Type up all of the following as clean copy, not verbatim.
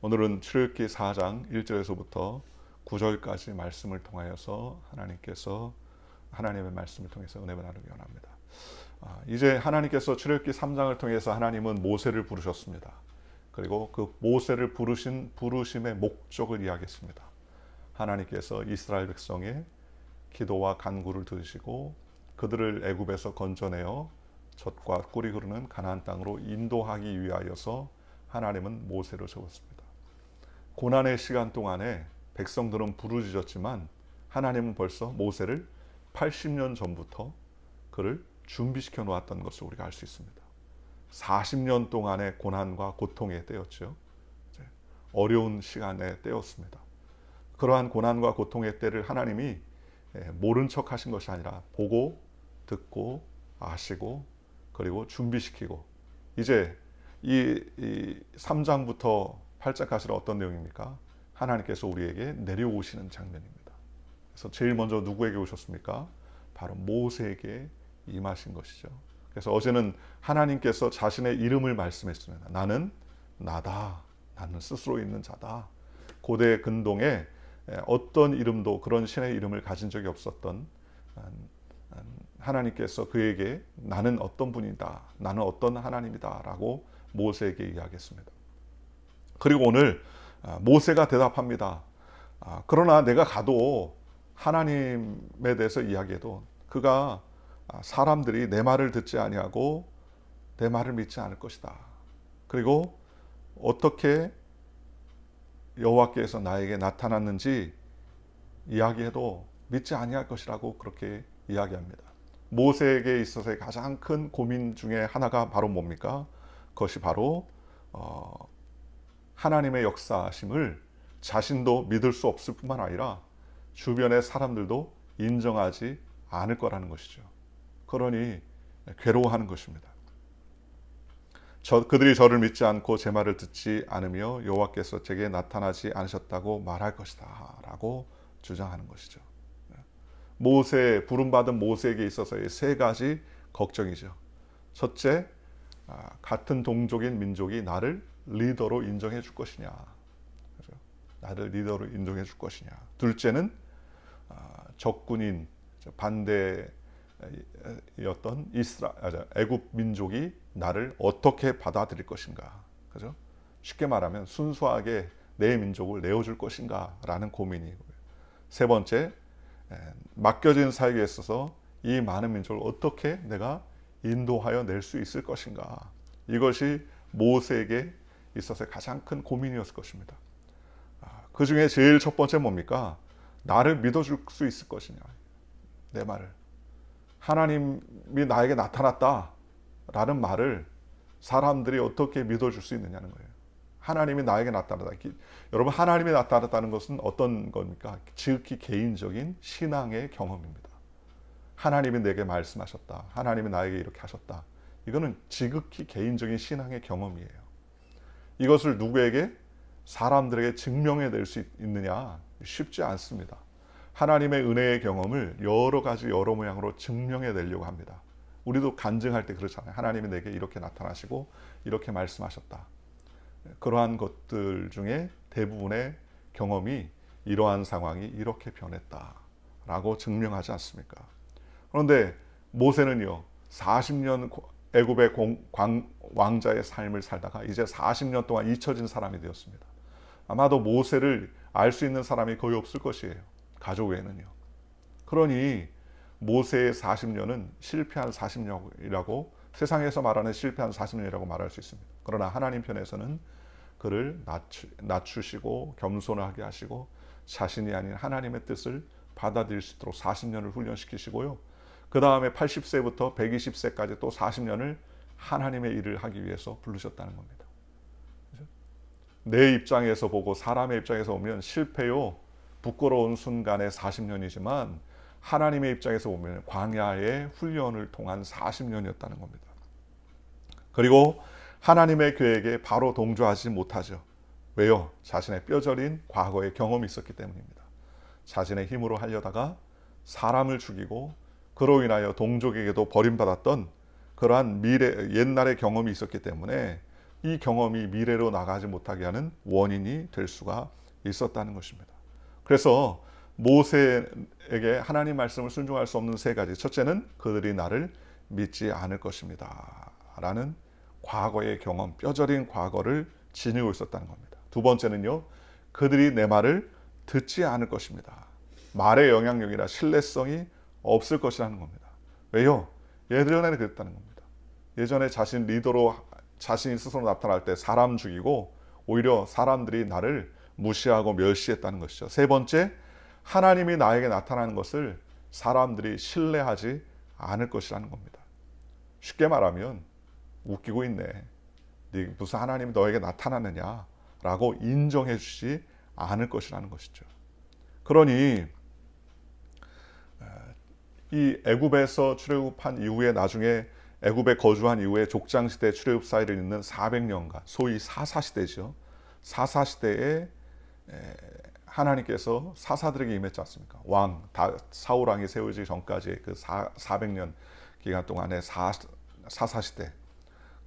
오늘은 출애굽기 4장 1절에서부터 9절까지 말씀을 통하여서 하나님께서 하나님의 말씀을 통해서 은혜를 나누기 원합니다. 이제 하나님께서 출애굽기 3장을 통해서 하나님은 모세를 부르셨습니다. 그리고 그 모세를 부르신 부르심의 목적을 이야기했습니다. 하나님께서 이스라엘 백성의 기도와 간구를 들으시고 그들을 애굽에서 건져내어 젖과 꿀이 흐르는 가나안 땅으로 인도하기 위하여서 하나님은 모세를 세웠습니다. 고난의 시간 동안에 백성들은 부르짖었지만 하나님은 벌써 모세를 80년 전부터 그를 준비시켜 놓았던 것을 우리가 알 수 있습니다. 40년 동안의 고난과 고통의 때였죠. 어려운 시간의 때였습니다. 그러한 고난과 고통의 때를 하나님이 모른 척 하신 것이 아니라 보고 듣고 아시고 그리고 준비시키고, 이제 이 3장부터 8장까지는 어떤 내용입니까? 하나님께서 우리에게 내려오시는 장면입니다. 그래서 제일 먼저 누구에게 오셨습니까? 바로 모세에게 임하신 것이죠. 그래서 어제는 하나님께서 자신의 이름을 말씀했습니다. 나는 나다. 나는 스스로 있는 자다. 고대 근동에 어떤 이름도 그런 신의 이름을 가진 적이 없었던 하나님께서 그에게 나는 어떤 분이다. 나는 어떤 하나님이다. 라고 모세에게 이야기했습니다. 그리고 오늘 모세가 대답합니다. 그러나 내가 가도 하나님에 대해서 이야기해도 그가 사람들이 내 말을 듣지 아니하고 내 말을 믿지 않을 것이다. 그리고 어떻게 여호와께서 나에게 나타났는지 이야기해도 믿지 아니할 것이라고 그렇게 이야기합니다. 모세에게 있어서의 가장 큰 고민 중에 하나가 바로 뭡니까? 그것이 바로 하나님의 역사하심을 자신도 믿을 수 없을 뿐만 아니라 주변의 사람들도 인정하지 않을 거라는 것이죠. 그러니 괴로워하는 것입니다. 그들이 저를 믿지 않고 제 말을 듣지 않으며 여호와께서 제게 나타나지 않으셨다고 말할 것이다 라고 주장하는 것이죠. 부름받은 모세에게 있어서의 세 가지 걱정이죠. 첫째, 같은 동족인 민족이 나를 리더로 인정해 줄 것이냐. 나를 리더로 인정해 줄 것이냐. 둘째는 적군인 반대였던 애굽 민족이 나를 어떻게 받아들일 것인가. 그죠? 쉽게 말하면 순수하게 내 민족을 내어줄 것인가 라는 고민이고요. 세 번째, 맡겨진 사역에 있어서 이 많은 민족을 어떻게 내가 인도하여 낼 수 있을 것인가. 이것이 모세에게 있어서 가장 큰 고민이었을 것입니다. 그 중에 제일 첫 번째 뭡니까? 나를 믿어줄 수 있을 것이냐. 내 말을. 하나님이 나에게 나타났다 라는 말을 사람들이 어떻게 믿어줄 수 있느냐는 거예요. 하나님이 나에게 나타났다. 여러분, 하나님이 나타났다는 것은 어떤 겁니까? 지극히 개인적인 신앙의 경험입니다. 하나님이 내게 말씀하셨다. 하나님이 나에게 이렇게 하셨다. 이거는 지극히 개인적인 신앙의 경험이에요. 이것을 누구에게? 사람들에게 증명해낼 수 있느냐? 쉽지 않습니다. 하나님의 은혜의 경험을 여러 가지 여러 모양으로 증명해내려고 합니다. 우리도 간증할 때 그렇잖아요. 하나님이 내게 이렇게 나타나시고 이렇게 말씀하셨다. 그러한 것들 중에 대부분의 경험이 이러한 상황이 이렇게 변했다라고 증명하지 않습니까? 그런데 모세는요, 40년 애굽의 왕자의 삶을 살다가 이제 40년 동안 잊혀진 사람이 되었습니다. 아마도 모세를 알 수 있는 사람이 거의 없을 것이에요. 가족 외에는요. 그러니 모세의 40년은 실패한 40년이라고, 세상에서 말하는 실패한 40년이라고 말할 수 있습니다. 그러나 하나님 편에서는 그를 낮추시고 겸손하게 하시고 자신이 아닌 하나님의 뜻을 받아들일 수 있도록 40년을 훈련시키시고요. 그 다음에 80세부터 120세까지 또 40년을 하나님의 일을 하기 위해서 부르셨다는 겁니다. 내 입장에서 보고 사람의 입장에서 보면 실패요, 부끄러운 순간의 40년이지만 하나님의 입장에서 보면 광야의 훈련을 통한 40년이었다는 겁니다. 그리고 하나님의 계획에 바로 동조하지 못하죠. 왜요? 자신의 뼈저린 과거의 경험이 있었기 때문입니다. 자신의 힘으로 하려다가 사람을 죽이고 그로 인하여 동족에게도 버림받았던 그러한 옛날의 경험이 있었기 때문에 이 경험이 미래로 나가지 못하게 하는 원인이 될 수가 있었다는 것입니다. 그래서 모세에게 하나님 말씀을 순종할 수 없는 세 가지. 첫째는 그들이 나를 믿지 않을 것입니다 라는 과거의 경험, 뼈저린 과거를 지니고 있었다는 겁니다. 두 번째는요, 그들이 내 말을 듣지 않을 것입니다. 말의 영향력이나 신뢰성이 없을 것이라는 겁니다. 왜요? 예전에는 그랬다는 겁니다. 예전에 자신 리더로 자신이 스스로 나타날 때 사람 죽이고 오히려 사람들이 나를 무시하고 멸시했다는 것이죠. 세 번째, 하나님이 나에게 나타나는 것을 사람들이 신뢰하지 않을 것이라는 겁니다. 쉽게 말하면 웃기고 있네, 무슨 하나님이 너에게 나타나느냐 라고 인정해 주지 않을 것이라는 것이죠. 그러니 이 애굽에서 출애굽한 이후에 나중에 애굽에 거주한 이후에 족장시대 출애굽 사이를 잇는 400년간, 소위 사사시대죠. 사사시대에 하나님께서 사사들에게 임했지 않습니까? 사울 왕이 세워지기 전까지의 그 400년 기간 동안의 사사시대,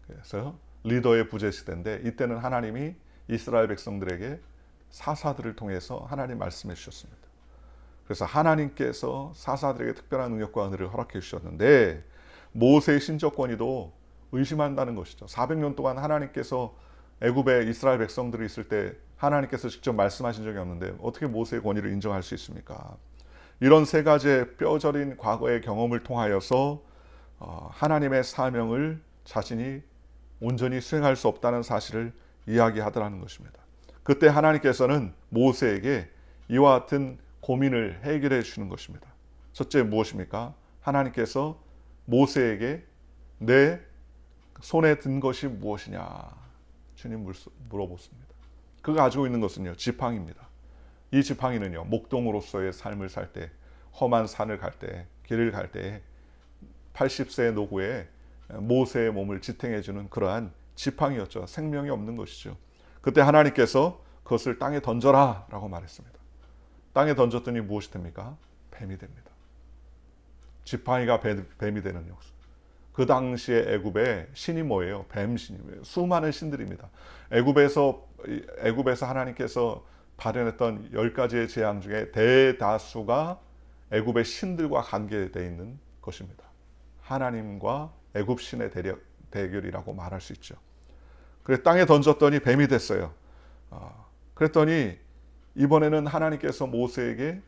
그래서 리더의 부재 시대인데, 이때는 하나님이 이스라엘 백성들에게 사사들을 통해서 하나님 말씀해 주셨습니다. 그래서 하나님께서 사사들에게 특별한 능력과 은혜를 허락해 주셨는데, 모세의 신적 권위도 의심한다는 것이죠. 400년 동안 하나님께서 애굽에 이스라엘 백성들이 있을 때 하나님께서 직접 말씀하신 적이 없는데 어떻게 모세의 권위를 인정할 수 있습니까? 이런 세 가지의 뼈저린 과거의 경험을 통하여서 하나님의 사명을 자신이 온전히 수행할 수 없다는 사실을 이야기하더라는 것입니다. 그때 하나님께서는 모세에게 이와 같은 고민을 해결해 주시는 것입니다. 첫째 무엇입니까? 하나님께서 모세에게 내 손에 든 것이 무엇이냐 주님 물어보습니다. 그가 가지고 있는 것은요, 지팡이입니다. 이 지팡이는요, 목동으로서의 삶을 살 때, 험한 산을 갈 때, 길을 갈 때 80세의 노구에 모세의 몸을 지탱해 주는 그러한 지팡이였죠. 생명이 없는 것이죠. 그때 하나님께서 그것을 땅에 던져라 라고 말했습니다. 땅에 던졌더니 무엇이 됩니까? 뱀이 됩니다. 지팡이가 뱀이 되는 역사. 그 당시에 애굽의 신이 뭐예요? 뱀신이에요. 수많은 신들입니다. 애굽에서 하나님께서 발현했던 10가지의 재앙 중에 대다수가 애굽의 신들과 관계되어 있는 것입니다. 하나님과 애굽 신의 대결이라고 말할 수 있죠. 그래서 땅에 던졌더니 뱀이 됐어요. 그랬더니 이번에는 하나님께서 모세에게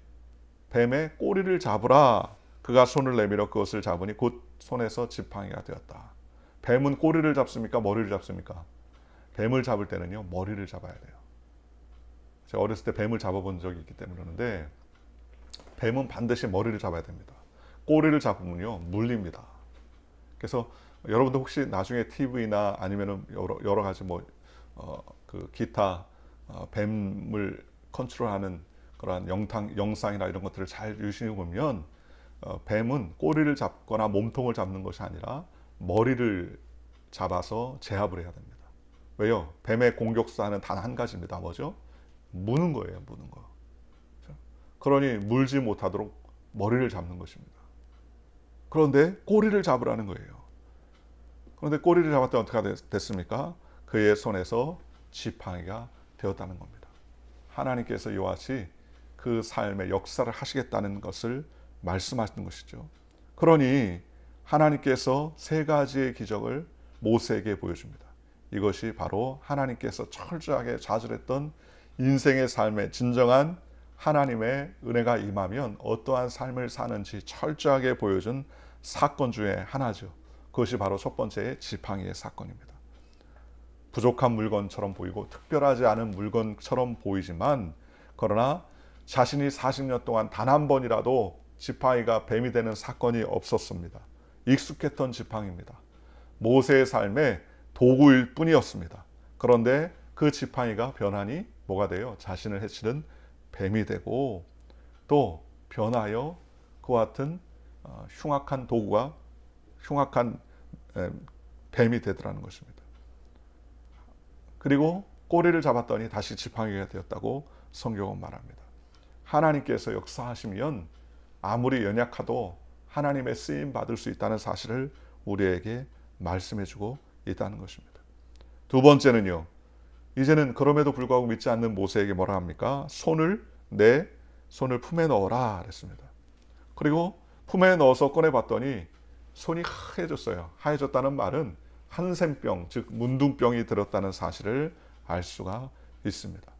뱀의 꼬리를 잡으라. 그가 손을 내밀어 그것을 잡으니 곧 손에서 지팡이가 되었다. 뱀은 꼬리를 잡습니까? 머리를 잡습니까? 뱀을 잡을 때는요, 머리를 잡아야 돼요. 제가 어렸을 때 뱀을 잡아본 적이 있기 때문에 그러는데, 뱀은 반드시 머리를 잡아야 됩니다. 꼬리를 잡으면요, 물립니다. 그래서 여러분도 혹시 나중에 TV나 아니면은 여러 가지 그 기타 뱀을 컨트롤하는 그러한 영상이나 이런 것들을 잘 유심히 보면 뱀은 꼬리를 잡거나 몸통을 잡는 것이 아니라 머리를 잡아서 제압을 해야 됩니다. 왜요? 뱀의 공격사는 단 한 가지입니다. 뭐죠? 무는 거예요. 무는 거. 그러니 물지 못하도록 머리를 잡는 것입니다. 그런데 꼬리를 잡으라는 거예요. 그런데 꼬리를 잡았더니 어떻게 됐습니까? 그의 손에서 지팡이가 되었다는 겁니다. 하나님께서 이와 같이 그 삶의 역사를 하시겠다는 것을 말씀하시는 것이죠. 그러니 하나님께서 세 가지의 기적을 모세에게 보여줍니다. 이것이 바로 하나님께서 철저하게 좌절했던 인생의 삶에 진정한 하나님의 은혜가 임하면 어떠한 삶을 사는지 철저하게 보여준 사건 중에 하나죠. 그것이 바로 첫 번째의 지팡이의 사건입니다. 부족한 물건처럼 보이고 특별하지 않은 물건처럼 보이지만, 그러나 자신이 40년 동안 단 한 번이라도 지팡이가 뱀이 되는 사건이 없었습니다. 익숙했던 지팡이입니다. 모세의 삶의 도구일 뿐이었습니다. 그런데 그 지팡이가 변하니 뭐가 돼요? 자신을 해치는 뱀이 되고, 또 변하여 그와 같은 흉악한 도구가 흉악한 뱀이 되더라는 것입니다. 그리고 꼬리를 잡았더니 다시 지팡이가 되었다고 성경은 말합니다. 하나님께서 역사하시면 아무리 연약하도 하나님의 쓰임 받을 수 있다는 사실을 우리에게 말씀해 주고 있다는 것입니다. 두 번째는요. 이제는 그럼에도 불구하고 믿지 않는 모세에게 뭐라 합니까? 내 손을 품에 넣어라 그랬습니다. 그리고 품에 넣어서 꺼내봤더니 손이 하얘졌어요. 하얘졌다는 말은 한센병, 즉 문둥병이 들었다는 사실을 알 수가 있습니다.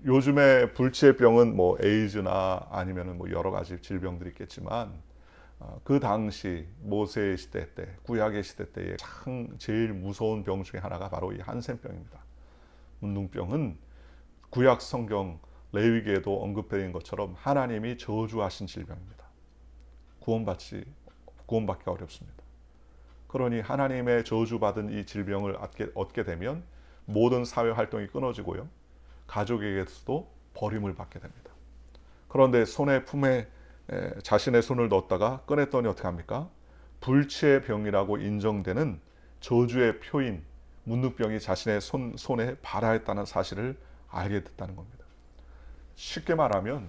요즘에 불치의 병은 뭐 에이즈나 아니면은 뭐 여러 가지 질병들이 있겠지만 그 당시 모세 시대 때, 구약의 시대 때에 제일 무서운 병 중에 하나가 바로 이 한센병입니다. 문둥병은 구약 성경 레위기에도 언급된 것처럼 하나님이 저주하신 질병입니다. 구원받기 어렵습니다. 그러니 하나님의 저주받은 이 질병을 얻게 되면 모든 사회 활동이 끊어지고요. 가족에게서도 버림을 받게 됩니다. 그런데 품에 자신의 손을 넣었다가 꺼냈더니 어떻게 합니까? 불치의 병이라고 인정되는 저주의 표인 문둥병이 자신의 손에 발하였다는 사실을 알게 됐다는 겁니다. 쉽게 말하면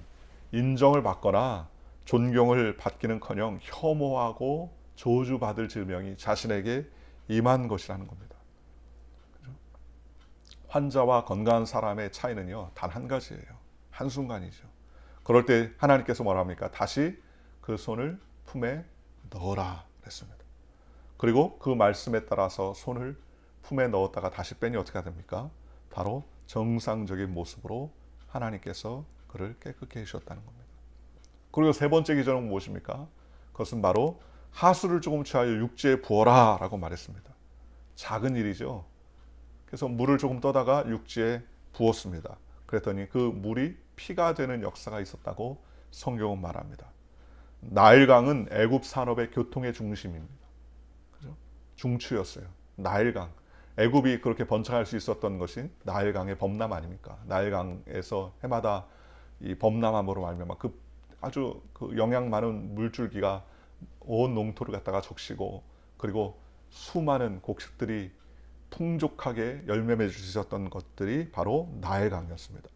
인정을 받거나 존경을 받기는커녕 혐오하고 저주받을 질병이 자신에게 임한 것이라는 겁니다. 환자와 건강한 사람의 차이는요, 단 한 가지예요. 한순간이죠. 그럴 때 하나님께서 뭐라 합니까? 다시 그 손을 품에 넣어라 그랬습니다. 그리고 그 말씀에 따라서 손을 품에 넣었다가 다시 빼니 어떻게 됩니까? 바로 정상적인 모습으로 하나님께서 그를 깨끗게 해주셨다는 겁니다. 그리고 세 번째 기전은 무엇입니까? 그것은 바로 하수를 조금 취하여 육지에 부어라 라고 말했습니다. 작은 일이죠. 그래서 물을 조금 떠다가 육지에 부었습니다. 그랬더니 그 물이 피가 되는 역사가 있었다고 성경은 말합니다. 나일강은 애굽 산업의 교통의 중심입니다. 그죠? 중추였어요. 나일강. 애굽이 그렇게 번창할 수 있었던 것이 나일강의 범람 아닙니까? 나일강에서 해마다 이 범람함으로 말미암아 아주 영양 많은 물줄기가 온 농토를 갖다가 적시고 그리고 수많은 곡식들이 풍족하게 열매 맺을 수 있었던 것들이 바로 나일강이었습니다.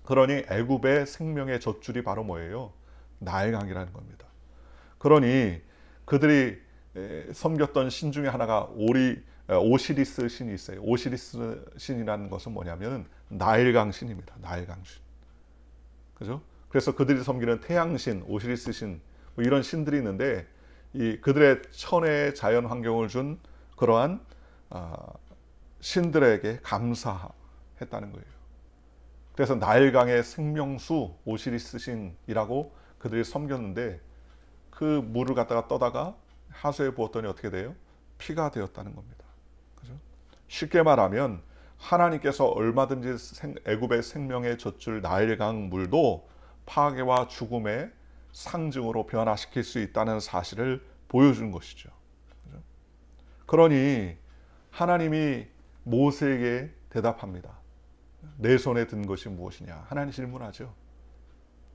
그러니 애굽의 생명의 젖줄이 바로 뭐예요? 나일강이라는 겁니다. 그러니 그들이 섬겼던 신 중에 하나가 오시리스 신이 있어요. 오시리스 신이라는 것은 뭐냐면 나일강 신입니다. 나일강 신. 그죠? 그래서 그들이 섬기는 태양신, 오시리스 신, 뭐 이런 신들이 있는데 그들의 천혜의 자연 환경을 준 그러한 신들에게 감사했다는 거예요. 그래서 나일강의 생명수 오시리스 신이라고 그들이 섬겼는데 그 물을 갖다가 떠다가 하수에 부었더니 어떻게 돼요? 피가 되었다는 겁니다. 그죠? 쉽게 말하면 하나님께서 얼마든지 애굽의 생명의 젖줄 나일강 물도 파괴와 죽음의 상징으로 변화시킬 수 있다는 사실을 보여준 것이죠. 그죠? 그러니 하나님이 모세에게 대답합니다. 내 손에 든 것이 무엇이냐? 하나님 질문하죠.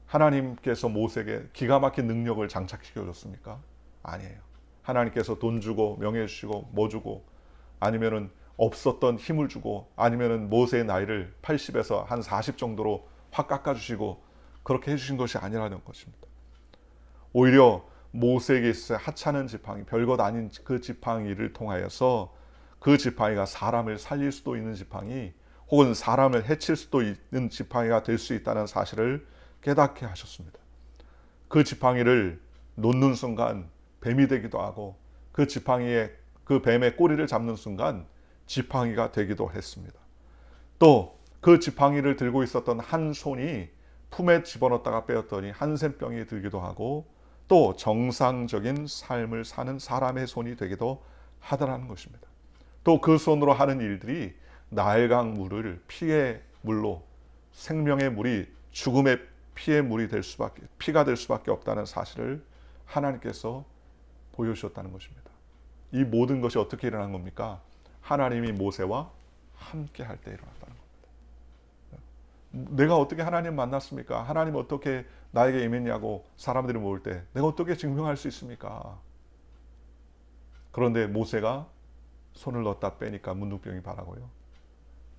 하나님께서 모세에게 기가 막힌 능력을 장착시켜 줬습니까? 아니에요. 하나님께서 돈 주고 명예 주시고 뭐 주고 아니면은 없었던 힘을 주고 아니면은 모세의 나이를 80에서 한 40 정도로 확 깎아 주시고 그렇게 해 주신 것이 아니라는 것입니다. 오히려 모세에게 있어야 하찮은 지팡이, 별것 아닌 그 지팡이를 통하여서 그 지팡이가 사람을 살릴 수도 있는 지팡이 혹은 사람을 해칠 수도 있는 지팡이가 될 수 있다는 사실을 깨닫게 하셨습니다. 그 지팡이를 놓는 순간 뱀이 되기도 하고 그 뱀의 꼬리를 잡는 순간 지팡이가 되기도 했습니다. 또 그 지팡이를 들고 있었던 한 손이 품에 집어넣었다가 빼었더니 한센병이 들기도 하고 또 정상적인 삶을 사는 사람의 손이 되기도 하더라는 것입니다. 또 그 손으로 하는 일들이 나일강 물을 피의 물로 생명의 물이 죽음의 피의 물이 피가 될 수밖에 없다는 사실을 하나님께서 보여주셨다는 것입니다. 이 모든 것이 어떻게 일어난 겁니까? 하나님이 모세와 함께 할 때 일어났다는 겁니다. 내가 어떻게 하나님 만났습니까? 하나님 어떻게 나에게 임했냐고 사람들이 물을 때 내가 어떻게 증명할 수 있습니까? 그런데 모세가 손을 넣었다 빼니까 문둥병이 발하고요.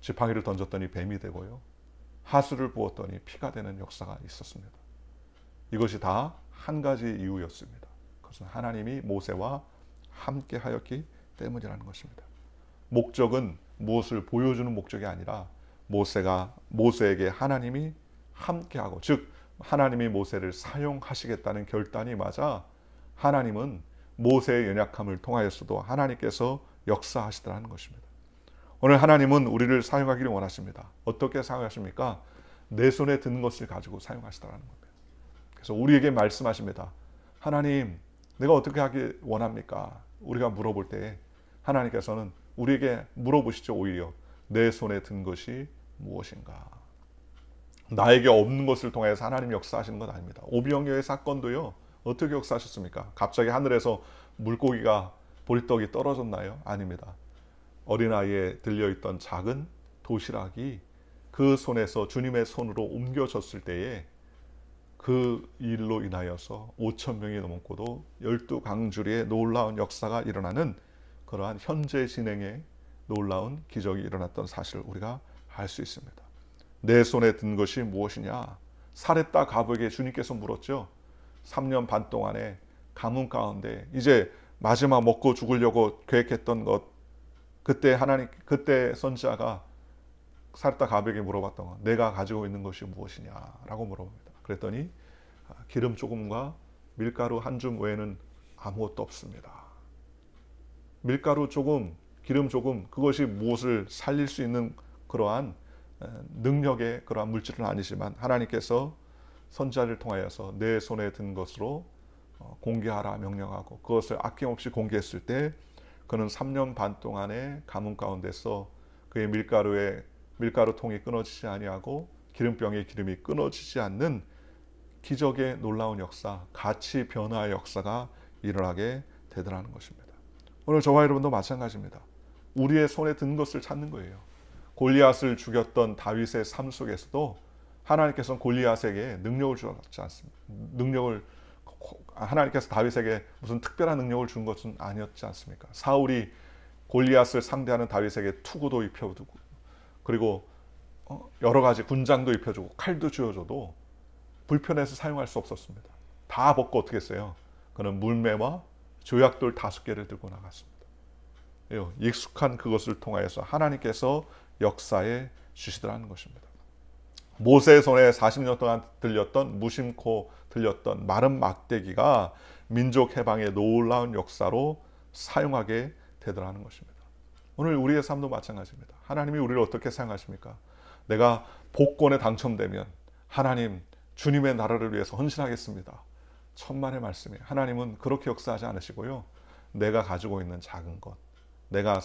지팡이를 던졌더니 뱀이 되고요. 하수를 부었더니 피가 되는 역사가 있었습니다. 이것이 다 한 가지 이유였습니다. 그것은 하나님이 모세와 함께 하였기 때문이라는 것입니다. 목적은 무엇을 보여주는 목적이 아니라 모세에게 하나님이 함께하고, 즉 하나님이 모세를 사용하시겠다는 결단이 맞아 하나님은 모세의 연약함을 통하여서도 하나님께서 역사하시더라는 것입니다. 오늘 하나님은 우리를 사용하기를 원하십니다. 어떻게 사용하십니까? 내 손에 든 것을 가지고 사용하시더라는 겁니다. 그래서 우리에게 말씀하십니다. 하나님, 내가 어떻게 하길 원합니까? 우리가 물어볼 때 하나님께서는 우리에게 물어보시죠. 오히려 내 손에 든 것이 무엇인가? 나에게 없는 것을 통해서 하나님 역사하시는 건 아닙니다. 오병이어의 사건도요, 어떻게 역사하셨습니까? 갑자기 하늘에서 물고기가 볼떡이 떨어졌나요? 아닙니다. 어린아이에 들려있던 작은 도시락이 그 손에서 주님의 손으로 옮겨졌을 때에 그 일로 인하여서 5천 명이 넘었고도 12강주리의 놀라운 역사가 일어나는 그러한 현재 진행의 놀라운 기적이 일어났던 사실을 우리가 알 수 있습니다. 내 손에 든 것이 무엇이냐? 사렙다 가부에게 주님께서 물었죠. 3년 반 동안에 가뭄 가운데 이제 마지막 먹고 죽으려고 계획했던 것, 그때 선지자가 사렙다 가부에게 물어봤던 것, 내가 가지고 있는 것이 무엇이냐라고 물어봅니다. 그랬더니 기름 조금과 밀가루 한 줌 외에는 아무것도 없습니다. 밀가루 조금, 기름 조금, 그것이 무엇을 살릴 수 있는 그러한 능력의 그러한 물질은 아니지만 하나님께서 선지자를 통하여서 내 손에 든 것으로 공개하라 명령하고 그것을 아낌없이 공개했을 때 그는 3년 반 동안의 가뭄 가운데서 그의 밀가루통이 끊어지지 아니하고 기름병의 기름이 끊어지지 않는 기적의 놀라운 역사, 가치 변화의 역사가 일어나게 되더라는 것입니다. 오늘 저와 여러분도 마찬가지입니다. 우리의 손에 든 것을 찾는 거예요. 골리앗을 죽였던 다윗의 삶 속에서도 하나님께서는 골리앗에게 능력을 주지 않습니다. 하나님께서 다윗에게 무슨 특별한 능력을 준 것은 아니었지 않습니까? 사울이 골리앗을 상대하는 다윗에게 투구도 입혀주고 그리고 여러 가지 군장도 입혀주고 칼도 쥐어줘도 불편해서 사용할 수 없었습니다. 다 벗고 어떻게 했어요? 그는 물매와 조약돌 5개를 들고 나갔습니다. 익숙한 그것을 통하여서 하나님께서 역사에 주시더라는 것입니다. 모세의 손에 40년 동안 들렸던 무심코 들렸던 마른 막대기가 민족 해방의 놀라운 역사로 사용하게 되더라는 것입니다. 오늘 우리의 삶도 마찬가지입니다. 하나님이 우리를 어떻게 사용하십니까? 내가 복권에 당첨되면 하나님 주님의 나라를 위해서 헌신하겠습니다. 천만의 말씀이에요. 하나님은 그렇게 역사하지 않으시고요. 내가 가지고 있는 작은 것, 내가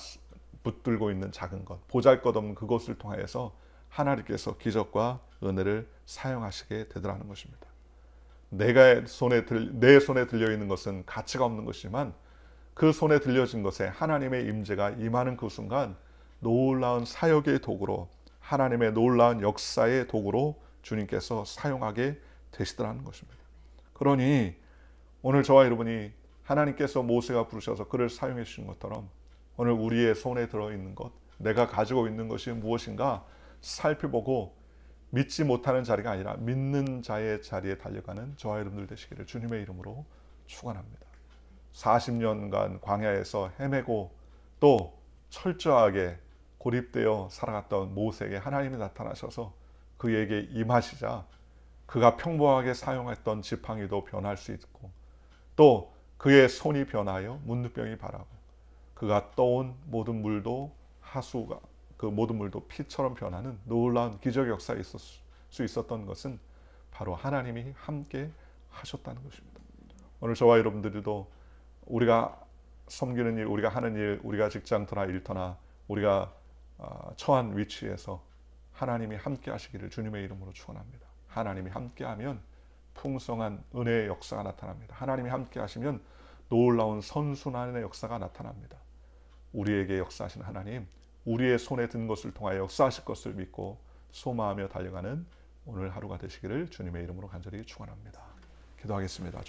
붙들고 있는 작은 것, 보잘것없는 그것을 통하여서 하나님께서 기적과 은혜를 사용하시게 되더라는 것입니다. 내 손에 들려있는 것은 가치가 없는 것이지만 그 손에 들려진 것에 하나님의 임재가 임하는 그 순간 놀라운 사역의 도구로, 하나님의 놀라운 역사의 도구로 주님께서 사용하게 되시더라는 것입니다. 그러니 오늘 저와 여러분이 하나님께서 모세가 부르셔서 그를 사용해 주신 것처럼 오늘 우리의 손에 들어있는 것, 내가 가지고 있는 것이 무엇인가 살펴보고 믿지 못하는 자리가 아니라 믿는 자의 자리에 달려가는 저와 여러분들 되시기를 주님의 이름으로 축원합니다. 40년간 광야에서 헤매고 또 철저하게 고립되어 살아갔던 모세에게 하나님이 나타나셔서 그에게 임하시자 그가 평범하게 사용했던 지팡이도 변할 수 있고 또 그의 손이 변하여 문둥병이 바라고 그가 떠온 모든 물도 하수가 그 모든 물도 피처럼 변하는 놀라운 기적 역사에 있을 수 있었던 것은 바로 하나님이 함께 하셨다는 것입니다. 오늘 저와 여러분들도 우리가 섬기는 일, 우리가 하는 일, 우리가 직장터나 일터나 우리가 처한 위치에서 하나님이 함께 하시기를 주님의 이름으로 축원합니다. 하나님이 함께하면 풍성한 은혜의 역사가 나타납니다. 하나님이 함께 하시면 놀라운 선순환의 역사가 나타납니다. 우리에게 역사하신 하나님, 우리의 손에 든 것을 통하여 역사하실 것을 믿고 소망하며 달려가는 오늘 하루가 되시기를 주님의 이름으로 간절히 축원합니다. 기도하겠습니다.